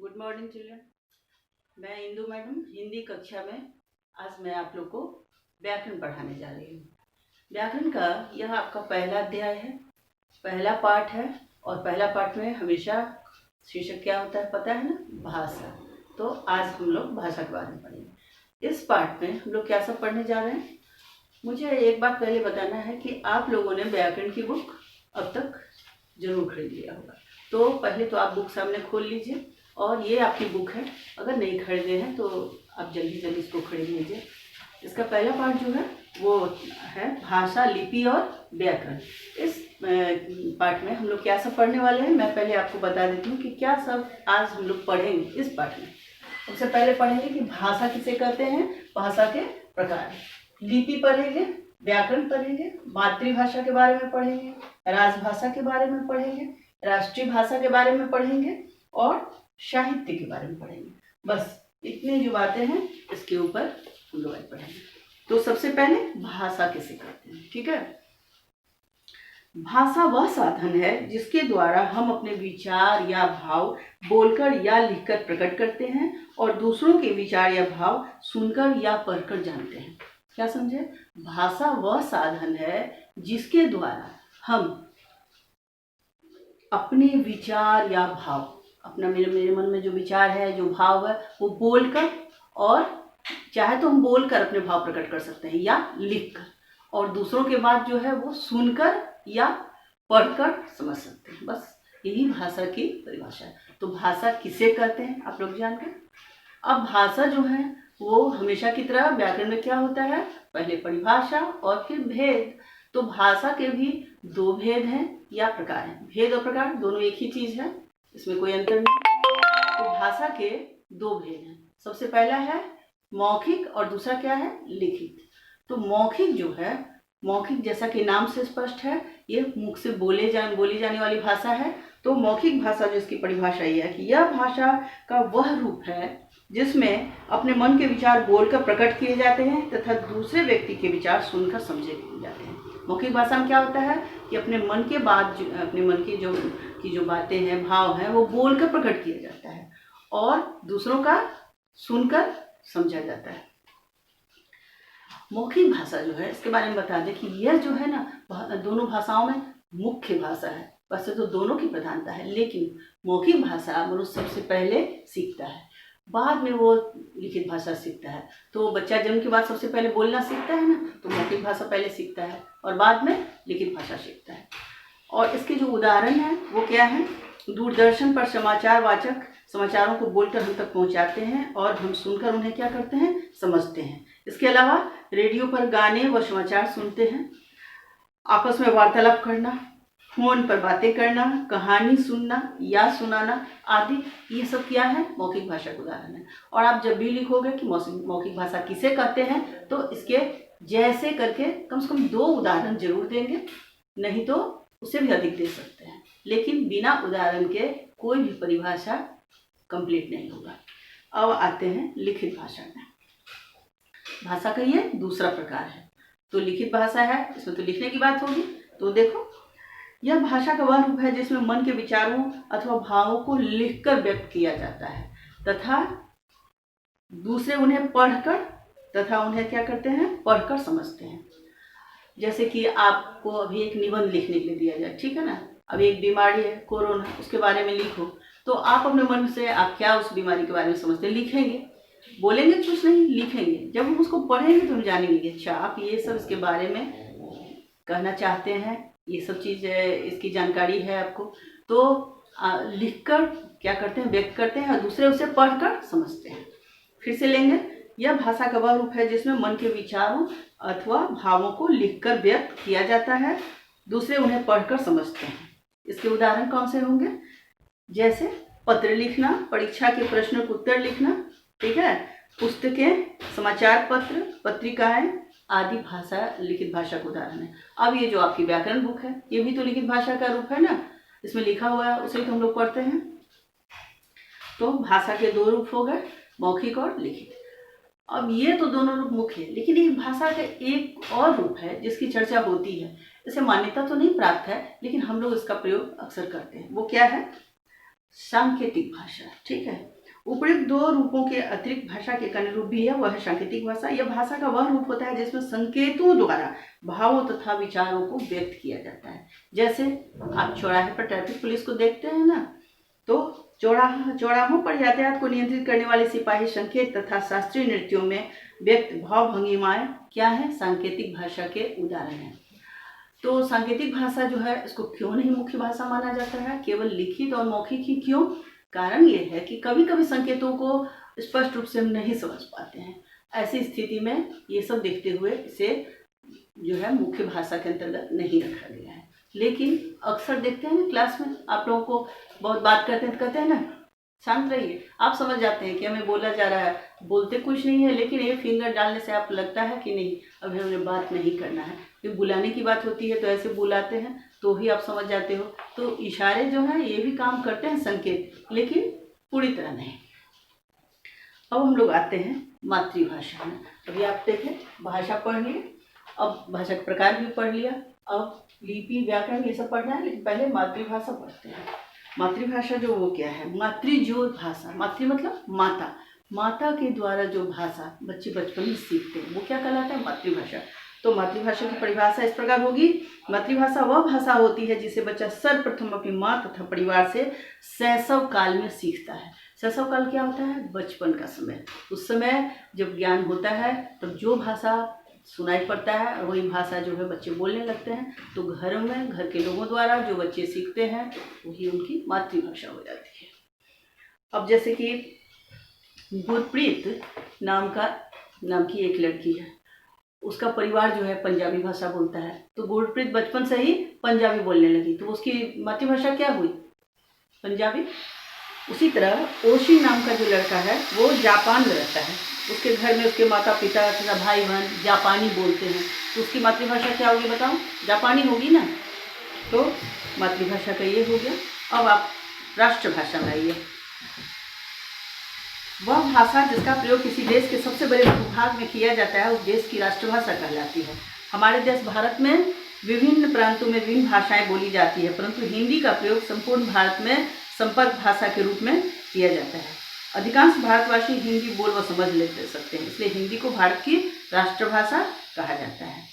Good morning children. मैं Indu madam Hindi कक्षा में आज मैं आप लोग को व्याकरण पढ़ाने जा रही हूँ। व्याकरण का यह आपका पहला अध्याय है, पहला पाठ है। और पहला पाठ में हमेशा शीर्षक क्या होता है पता है ना, भाषा। तो आज हम लोग भाषा के बारे में पढ़ेंगे। इस पाठ में हम लोग क्या सब पढ़ने जा रहे हैं। मुझे एक बात पहले बताना है कि आप लोगों ने व्याकरण की बुक अब तक जरूर खरीद लिया होगा। तो पहले तो आप बुक सामने खोल लीजिए और ये आपकी बुक है। अगर नहीं खरीदे हैं तो आप जल्दी जल्दी इसको खरीद लीजिए। इसका पहला पार्ट जो है वो है भाषा, लिपि और व्याकरण। इस पाठ में हम लोग क्या सब पढ़ने वाले हैं, मैं पहले आपको बता देती हूँ कि क्या सब आज हम लोग पढ़ेंगे इस पाठ में। सबसे पहले पढ़ेंगे कि भाषा किसे कहते हैं, भाषा के प्रकार, लिपि पढ़ेंगे, व्याकरण पढ़ेंगे, मातृभाषा के बारे में पढ़ेंगे, राजभाषा के बारे में पढ़ेंगे, राष्ट्रीय भाषा के बारे में पढ़ेंगे और साहित्य के बारे में पढ़ेंगे। बस इतनी जो बातें हैं इसके ऊपर हम लोग आज पढ़ेंगे। तो सबसे पहले भाषा किसे कहते हैं, ठीक है। भाषा वह साधन है जिसके द्वारा हम अपने विचार या भाव बोलकर या लिखकर प्रकट करते हैं और दूसरों के विचार या भाव सुनकर या पढ़कर जानते हैं। क्या समझे? भाषा वह साधन है जिसके द्वारा हम अपने विचार या भाव, अपना मेरे मन में जो विचार है, जो भाव है, वो बोलकर, और चाहे तो हम बोलकर अपने भाव प्रकट कर सकते हैं या लिखकर, और दूसरों के बात जो है वो सुनकर या पढ़कर समझ सकते हैं। बस यही भाषा की परिभाषा है। तो भाषा किसे कहते हैं आप लोग जान गए। अब भाषा जो है वो हमेशा की तरह व्याकरण में क्या होता है, पहले परिभाषा और फिर भेद। तो भाषा के भी दो भेद हैं या प्रकार हैं। भेद और प्रकार दोनों एक ही चीज है, इसमें कोई अंतर नहीं। तो भाषा के दो भेद हैं। सबसे पहला है मौखिक और दूसरा क्या है, लिखित। तो मौखिक जो है, मौखिक जैसा कि नाम से स्पष्ट है, ये मुख से बोली जाने वाली भाषा है। तो मौखिक भाषा जो इसकी परिभाषा ये है कि यह भाषा का वह रूप है जिसमें अपने मन के विचार बोलकर प्रकट किए जाते हैं तथा दूसरे व्यक्ति के विचार सुनकर समझे जाते हैं। मौखिक भाषा में क्या होता है कि अपने मन के बात, अपने मन की जो बातें हैं, भाव हैं, वो बोलकर प्रकट किया जाता है और दूसरों का सुनकर समझा जाता है। मौखिक भाषा जो है इसके बारे में बता दें कि यह जो है ना दोनों भाषाओं में मुख्य भाषा है। वैसे तो दोनों की प्रधानता है, लेकिन मौखिक भाषा मनुष्य सबसे पहले सीखता है, बाद में वो लिखित भाषा सीखता है। तो बच्चा जन्म के बाद सबसे पहले बोलना सीखता है ना, तो मौखिक भाषा पहले सीखता है और बाद में लिखित भाषा सीखता है। और इसके जो उदाहरण हैं वो क्या है, दूरदर्शन पर समाचार वाचक समाचारों को बोलकर हम तक पहुंचाते हैं और हम सुनकर उन्हें क्या करते हैं, समझते हैं। इसके अलावा रेडियो पर गाने व समाचार सुनते हैं, आपस में वार्तालाप करना, फोन पर बातें करना, कहानी सुनना या सुनाना आदि, ये सब क्या है, मौखिक भाषा का उदाहरण है। और आप जब भी लिखोगे कि मौखिक भाषा किसे कहते हैं, तो इसके जैसे करके कम से कम दो उदाहरण जरूर देंगे, नहीं तो उससे भी अधिक दे सकते हैं, लेकिन बिना उदाहरण के कोई भी परिभाषा कंप्लीट नहीं होगा। अब आते हैं लिखित भाषा में। भाषा का ये दूसरा प्रकार है। तो लिखित भाषा है, इसमें तो लिखने की बात होगी। तो देखो, यह भाषा का वह रूप है जिसमें मन के विचारों अथवा भावों को लिखकर व्यक्त किया जाता है तथा दूसरे उन्हें पढ़कर तथा उन्हें क्या करते हैं, पढ़कर समझते हैं। जैसे कि आपको अभी एक निबंध लिखने के लिए दिया जाए, ठीक है ना, अभी एक बीमारी है कोरोना, उसके बारे में लिखो, तो आप अपने मन से आप क्या उस बीमारी के बारे में समझते हैं, लिखेंगे, बोलेंगे कुछ नहीं, लिखेंगे। जब हम उसको पढ़ेंगे तो हम जानेंगे अच्छा आप ये सब इसके बारे में कहना चाहते हैं, ये सब चीज़ इसकी जानकारी है आपको। तो लिखकर क्या करते हैं, व्यक्त करते हैं और दूसरे उसे पढ़कर समझते हैं। फिर से लेंगे, यह भाषा का वह रूप है जिसमें मन के विचारों अथवा भावों को लिखकर व्यक्त किया जाता है, दूसरे उन्हें पढ़कर समझते हैं। इसके उदाहरण कौन से होंगे, जैसे पत्र लिखना, परीक्षा के प्रश्नों का उत्तर लिखना, ठीक है, पुस्तकें, समाचार पत्र, पत्रिकाएं आदि भाषा लिखित भाषा का उदाहरण है। अब ये जो आपकी व्याकरण बुक है, ये भी तो लिखित भाषा का रूप है ना, इसमें लिखा हुआ है, उसे तो हम लोग पढ़ते हैं। तो भाषा के दो रूप हो गए, मौखिक और लिखित। अब ये तो दोनों रूप मुख्य है, लेकिन एक भाषा का एक और रूप है जिसकी चर्चा होती है, इसे मान्यता तो नहीं प्राप्त है लेकिन हम लोग इसका प्रयोग अक्सर करते हैं। वो क्या है, सांकेतिक भाषा, ठीक है। उपयुक्त दो रूपों के अतिरिक्त भाषा के अन्य रूप भी है, वह है सांकेतिक भाषा। यह भाषा का वह रूप होता है जिसमें संकेतों द्वारा भावों तथा विचारों को व्यक्त किया जाता है। जैसे आप चौराहे पर ट्रैफिक पुलिस को देखते हैं ना, तो चौराहों पर यातायात को नियंत्रित करने वाले सिपाही संकेत तथा शास्त्रीय नृत्यों में व्यक्त भाव भंगिमाएं क्या है, सांकेतिक भाषा के उदाहरण हैं। तो सांकेतिक भाषा जो है, इसको क्यों नहीं मुख्य भाषा माना जाता है, केवल लिखित और मौखिक ही क्यों? कारण ये है कि कभी कभी संकेतों को स्पष्ट रूप से हम नहीं समझ पाते हैं। ऐसी स्थिति में ये सब देखते हुए इसे जो है मुख्य भाषा के अंतर्गत नहीं रखा गया है। लेकिन अक्सर देखते हैं ना, क्लास में आप लोगों को बहुत बात करते हैं तो कहते हैं ना, शांत रहिए, आप समझ जाते हैं कि हमें बोला जा रहा है, बोलते कुछ नहीं है, लेकिन ये फिंगर डालने से आपको लगता है कि नहीं, अभी हमें बात नहीं करना है। फिर बुलाने की बात होती है तो ऐसे बुलाते हैं तो ही आप समझ जाते हो। तो इशारे जो हैं ये भी काम करते हैं, संकेत, लेकिन पूरी तरह नहीं। अब हम लोग आते हैं मातृभाषा में। अभी आप देखें, भाषा पढ़ लिए, अब भाषा के प्रकार भी पढ़ लिया, अब लिपि, व्याकरण ये सब पढ़ना है, लेकिन पहले मातृभाषा पढ़ते हैं। मातृभाषा जो वो क्या है, जो भाषा, मातृ मतलब माता, माता के द्वारा जो भाषा बच्चे बचपन में सीखते हैं वो क्या कहलाता है, मातृभाषा। तो मातृभाषा की परिभाषा इस प्रकार होगी, मातृभाषा वह भाषा होती है जिसे बच्चा सर्वप्रथम अपनी माँ तथा परिवार से शैशव काल में सीखता है। शैशव काल क्या होता है, बचपन का समय। उस समय जब ज्ञान होता है तब जो भाषा सुनाई पड़ता है और वही भाषा जो है बच्चे बोलने लगते हैं। तो घर में, घर के लोगों द्वारा जो बच्चे सीखते हैं वही उनकी मातृभाषा हो जाती है। अब जैसे कि गुरप्रीत नाम की एक लड़की है, उसका परिवार जो है पंजाबी भाषा बोलता है, तो गुरप्रीत बचपन से ही पंजाबी बोलने लगी, तो उसकी मातृभाषा क्या हुई, पंजाबी। उसी तरह ओशी नाम का जो लड़का है वो जापान में रहता है, उसके घर में उसके माता पिता तथा भाई बहन जापानी बोलते हैं, तो उसकी मातृभाषा क्या होगी बताओ, जापानी होगी ना। तो मातृभाषा का ये हो गया। अब आप राष्ट्रभाषा में आइए। वह भाषा जिसका प्रयोग किसी देश के सबसे बड़े भूभाग में किया जाता है उस देश की राष्ट्रभाषा कहलाती है। हमारे देश भारत में विभिन्न प्रांतों में विभिन्न भाषाएं बोली जाती है, परंतु हिंदी का प्रयोग संपूर्ण भारत में संपर्क भाषा के रूप में किया जाता है। अधिकांश भारतवासी हिंदी बोल व समझ ले सकते हैं, इसलिए हिंदी को भारत की राष्ट्रभाषा कहा जाता है।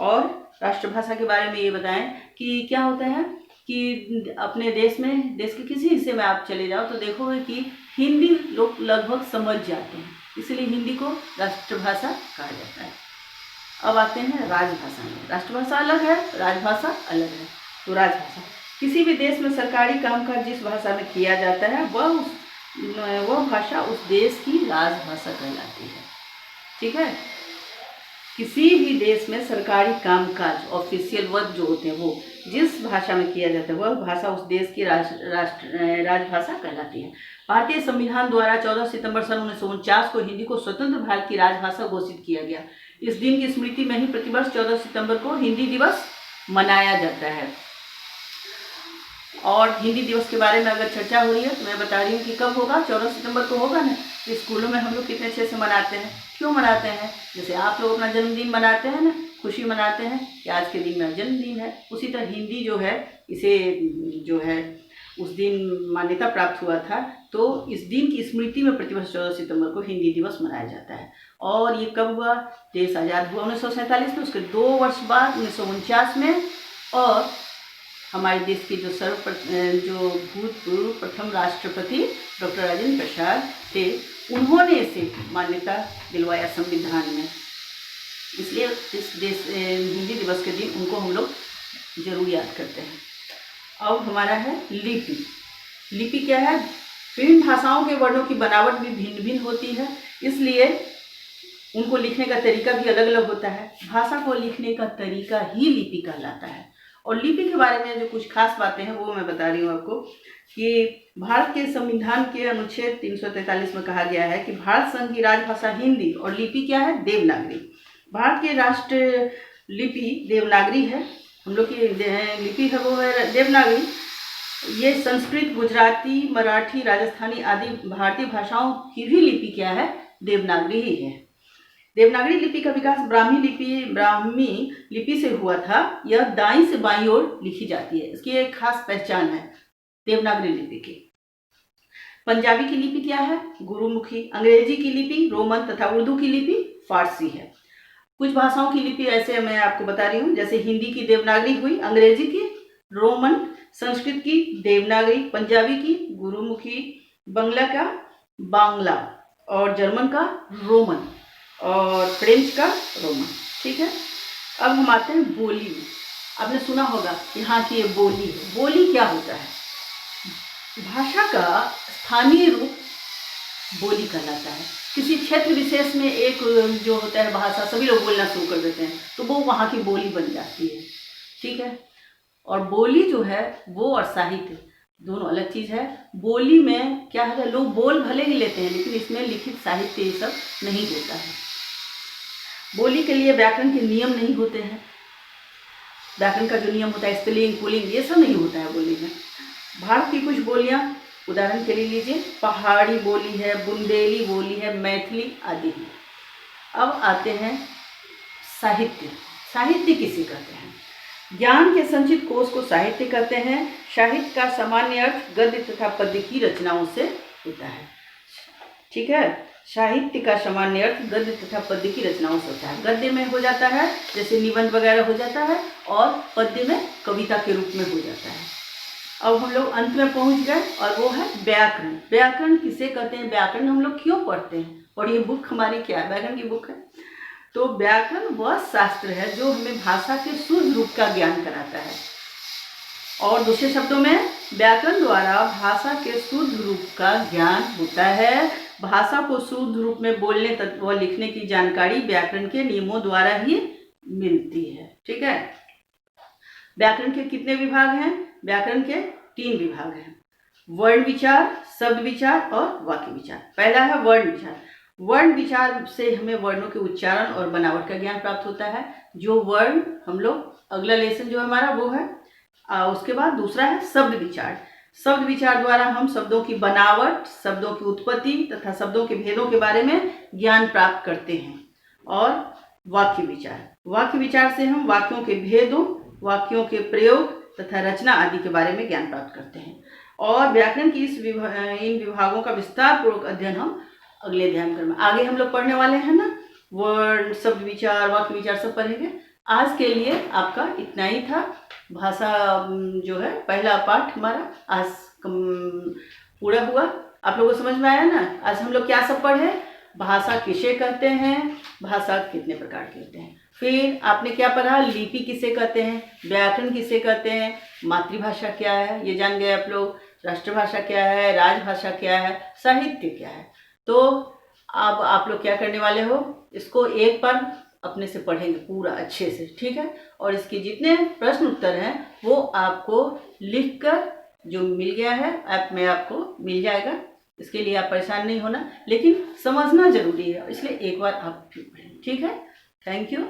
और राष्ट्रभाषा के बारे में ये बताएं कि क्या होता है कि अपने देश में, देश के किसी हिस्से में आप चले जाओ तो देखोगे कि हिंदी लोग लगभग समझ जाते हैं, इसलिए हिंदी को राष्ट्रभाषा कहा जाता है। अब आते हैं राजभाषा में। राष्ट्रभाषा अलग है, राजभाषा अलग है। तो राजभाषा, किसी भी देश में सरकारी कामकाज जिस भाषा में किया जाता है वह भाषा उस देश की राजभाषा कहलाती है, ठीक है। किसी भी देश में सरकारी कामकाज, ऑफिशियल वर्क जो होते हैं वो जिस भाषा में किया जाता है वह भाषा उस देश की राजभाषा कहलाती है। भारतीय संविधान द्वारा 14 सितंबर सन 1949 को हिंदी को स्वतंत्र भारत की राजभाषा घोषित किया गया। इस दिन की स्मृति में ही प्रतिवर्ष 14 सितंबर को हिंदी दिवस मनाया जाता है। और हिंदी दिवस के बारे में अगर चर्चा हो रही है तो मैं बता रही हूँ कि कब होगा, 14 सितंबर को होगा ना। स्कूलों में हम लोग कितने अच्छे से मनाते हैं, क्यों मनाते हैं, जैसे आप लोग अपना जन्मदिन मनाते हैं ना, खुशी मनाते हैं कि आज के दिन मेरा जन्मदिन है, उसी तरह हिंदी जो है इसे जो है उस दिन मान्यता प्राप्त हुआ था। तो इस दिन की स्मृति में प्रतिवर्ष 14 सितंबर को हिंदी दिवस मनाया जाता है। और ये कब हुआ, देश आज़ाद हुआ 1947 में, उसके 2 वर्ष बाद 1949 में। और हमारे देश के जो भूतपूर्व प्रथम राष्ट्रपति डॉक्टर राजेंद्र प्रसाद थे, उन्होंने इसे मान्यता दिलवाया संविधान में, इसलिए इस हिंदी दिवस के दिन उनको हम लोग जरूर याद करते हैं। अब हमारा है लिपि। लिपि क्या है, विभिन्न भाषाओं के वर्णों की बनावट भी भिन्न भिन्न होती है, इसलिए उनको लिखने का तरीका भी अलग अलग होता है। भाषा को लिखने का तरीका ही लिपि कहलाता है। और लिपि के बारे में जो कुछ खास बातें हैं वो मैं बता रही हूँ आपको कि भारत के संविधान के अनुच्छेद 343 में कहा गया है कि भारत संघ की राजभाषा हिंदी और लिपि क्या है, देवनागरी। भारत की राष्ट्र लिपि देवनागरी है, हम लोग की लिपि है वो है देवनागरी। ये संस्कृत, गुजराती, मराठी, राजस्थानी आदि भारतीय भाषाओं की भी लिपि क्या है, देवनागरी ही है। देवनागरी लिपि का विकास ब्राह्मी लिपि से हुआ था। यह दाईं से बाईं ओर लिखी जाती है, इसकी एक खास पहचान है देवनागरी लिपि की। पंजाबी की लिपि क्या है? गुरुमुखी। अंग्रेजी की लिपि रोमन तथा उर्दू की लिपि फारसी है। कुछ भाषाओं की लिपि ऐसे मैं आपको बता रही हूँ, जैसे हिंदी की देवनागरी हुई, अंग्रेजी की रोमन, संस्कृत की देवनागरी, पंजाबी की गुरुमुखी, बंगला का बांग्ला और जर्मन का रोमन और फ्रेंच का रोमन। ठीक है, अब हम आते हैं बोली में। आपने सुना होगा यहाँ की ये बोली है। बोली क्या होता है? भाषा का स्थानीय रूप बोली कहलाता है। किसी क्षेत्र विशेष में एक जो होता है भाषा, सभी लोग बोलना शुरू कर देते हैं तो वो वहाँ की बोली बन जाती है। ठीक है, और बोली जो है वो और साहित्य दोनों अलग चीज़ है। बोली में क्या है, लोग बोल भले ही लेते हैं लेकिन इसमें लिखित साहित्य ये सब नहीं होता है। बोली के लिए व्याकरण के नियम नहीं होते हैं। व्याकरण का जो नियम होता है स्त्रीलिंग पुल्लिंग ये सब नहीं होता है बोली में। भारत की कुछ बोलियां उदाहरण के लिए लीजिए, पहाड़ी बोली है, बुंदेली बोली है, मैथिली आदि है। अब आते हैं साहित्य। साहित्य किसे कहते हैं? ज्ञान के संचित कोश को साहित्य कहते हैं। साहित्य का सामान्य अर्थ गद्य तथा पद्य की रचनाओं से होता है। ठीक है, साहित्य का सामान्य अर्थ गद्य तथा पद्य की रचनाओं से होता है। गद्य में हो जाता है जैसे निबंध वगैरह हो जाता है, और पद्य में कविता के रूप में हो जाता है। अब हम लोग अंत में पहुंच गए और वो है व्याकरण। व्याकरण किसे कहते हैं? व्याकरण हम लोग क्यों पढ़ते हैं? और ये बुक हमारी क्या है? व्याकरण की बुक है। तो व्याकरण वह शास्त्र है जो हमें भाषा के शुद्ध रूप का ज्ञान कराता है। और दूसरे शब्दों में व्याकरण द्वारा भाषा के शुद्ध रूप का ज्ञान होता है। भाषा को शुद्ध रूप में बोलने व लिखने की जानकारी व्याकरण के नियमों द्वारा ही मिलती है। ठीक है, व्याकरण के कितने विभाग हैं? व्याकरण के 3 विभाग हैं, वर्ण विचार, शब्द विचार और वाक्य विचार। पहला है वर्ण विचार। वर्ण विचार से हमें वर्णों के उच्चारण और बनावट का ज्ञान प्राप्त होता है। जो वर्ण हम लोग, अगला लेसन जो हमारा वो है। उसके बाद दूसरा है शब्द विचार। शब्द विचार द्वारा हम शब्दों की बनावट, शब्दों की उत्पत्ति तथा शब्दों के भेदों के बारे में ज्ञान प्राप्त करते हैं। और वाक्य विचार, वाक्य विचार से हम वाक्यों के भेदों, वाक्यों के प्रयोग तथा रचना आदि के बारे में ज्ञान प्राप्त करते हैं। और व्याकरण की इन विभागों का विस्तार पूर्वक अध्ययन हम अगले अध्याय में आगे हम लोग पढ़ने वाले हैं ना। वर्ण, शब्द विचार, वाक्य विचार सब पढ़ेंगे। आज के लिए आपका इतना ही था। भाषा जो है पहला पाठ हमारा आज पूरा हुआ। आप लोगों को समझ में आया ना? आज हम लोग क्या सब पढ़े? भाषा किसे कहते हैं, भाषा कितने प्रकार के होते हैं। फिर आपने क्या पढ़ा? लिपि किसे कहते हैं, व्याकरण किसे कहते हैं, मातृभाषा क्या है ये जान गए आप लोग, राष्ट्रभाषा क्या है, राजभाषा क्या है, साहित्य क्या है। तो अब आप लोग क्या करने वाले हो, इसको एक बार अपने से पढ़ेंगे पूरा अच्छे से। ठीक है, और इसके जितने प्रश्न उत्तर हैं वो आपको लिखकर जो मिल गया है ऐप में आपको मिल जाएगा। इसके लिए आप परेशान नहीं होना, लेकिन समझना जरूरी है, इसलिए एक बार आप पढ़ें। ठीक है, थैंक यू।